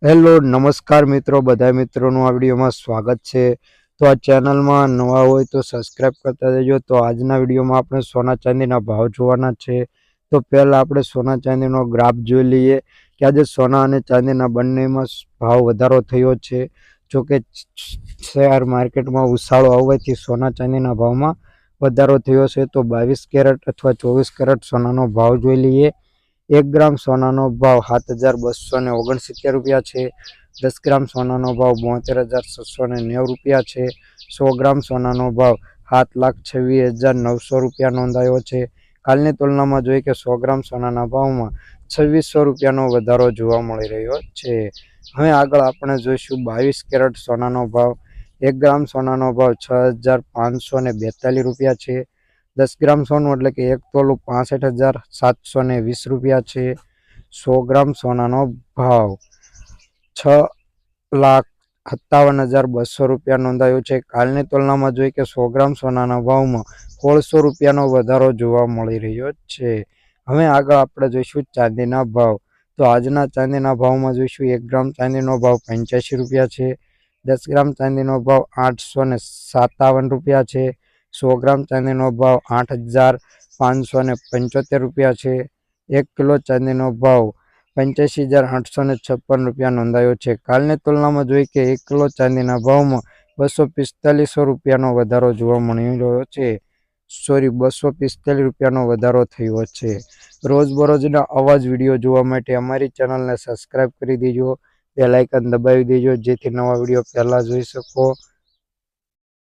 Hello નમસ્કાર મિત્રો, બધા મિત્રોનું આ વિડીયોમાં સ્વાગત છે। તો આ ચેનલમાં નવા હોય તો સબસ્ક્રાઇબ કરતા રહેજો। તો આજના વિડીયોમાં આપણે સોના ચાંદીના ભાવ જોવાના છે। તો પહેલાં આપણે સોના ચાંદીનો ગ્રાફ જોઈ લઈએ કે આજે સોના અને ચાંદીના બંનેમાં ભાવ વધારો થયો છે। જોકે શેર માર્કેટમાં ઉછાળો આવવાથી સોના ચાંદીના ભાવમાં વધારો થયો છે। તો 22 કેરેટ અથવા 24 કેરેટ સોનાનો ભાવ જોઈ લઈએ। 1 ગ્રામ સોનાનો ભાવ 7269 રૂપિયા છે। 10 ગ્રામ સોનાનો ભાવ 72,690 રૂપિયા છે। 100 ગ્રામ સોનાનો ભાવ 7,26,900 રૂપિયા નોંધાયો છે। કાલની તુલનામાં જોઈએ કે 100 ગ્રામ સોનાના ભાવમાં 2600 રૂપિયાનો વધારો જોવા મળી રહ્યો છે। હવે આગળ આપણે જોઈશું 22 કેરેટ સોનાનો ભાવ। 1 ગ્રામ સોનાનો ભાવ 6,542 રૂપિયા છે। 10 ગ્રામ સોનું એટલે કે 1 તોલું 65,720 રૂપિયા છે। 100 ગ્રામ સોનાનો ભાવ 6,57,200 રૂપિયા નોંધાયો છે। કાલની તુલનામાં જોઈએ કે 100 ગ્રામ સોનાના ભાવમાં 1600 રૂપિયાનો વધારો જોવા મળી રહ્યો છે। હવે આગળ આપણે જોઈશું ચાંદીના ભાવ। તો આજના ચાંદીના ભાવમાં જોઈશું 1 ગ્રામ ચાંદીનો ભાવ 85 રૂપિયા છે। 10 ગ્રામ ચાંદીનો ભાવ 857 રૂપિયા છે। 100 ગ્રામ ચાંદીનો ભાવ 8,575 રૂપિયા છે। 1 કિલો ચાંદીનો ભાવ 85,856 રૂપિયા નોંધાયો છે। કાલની તુલનામાં જોઈએ કે 1 કિલો ચાંદીના ભાવમાં 245 રૂપિયાનો વધારો જોવા મળી રહ્યો છે। 245 રૂપિયાનો વધારો થયો છે। રોજબરોજના આવા જ વિડીયો જોવા માટે અમારી ચેનલને સબસ્ક્રાઇબ કરી દેજો, બેલ આઇકન દબાવી દેજો, જેથી નવા વિડીયો પહેલાં જોઈ શકો।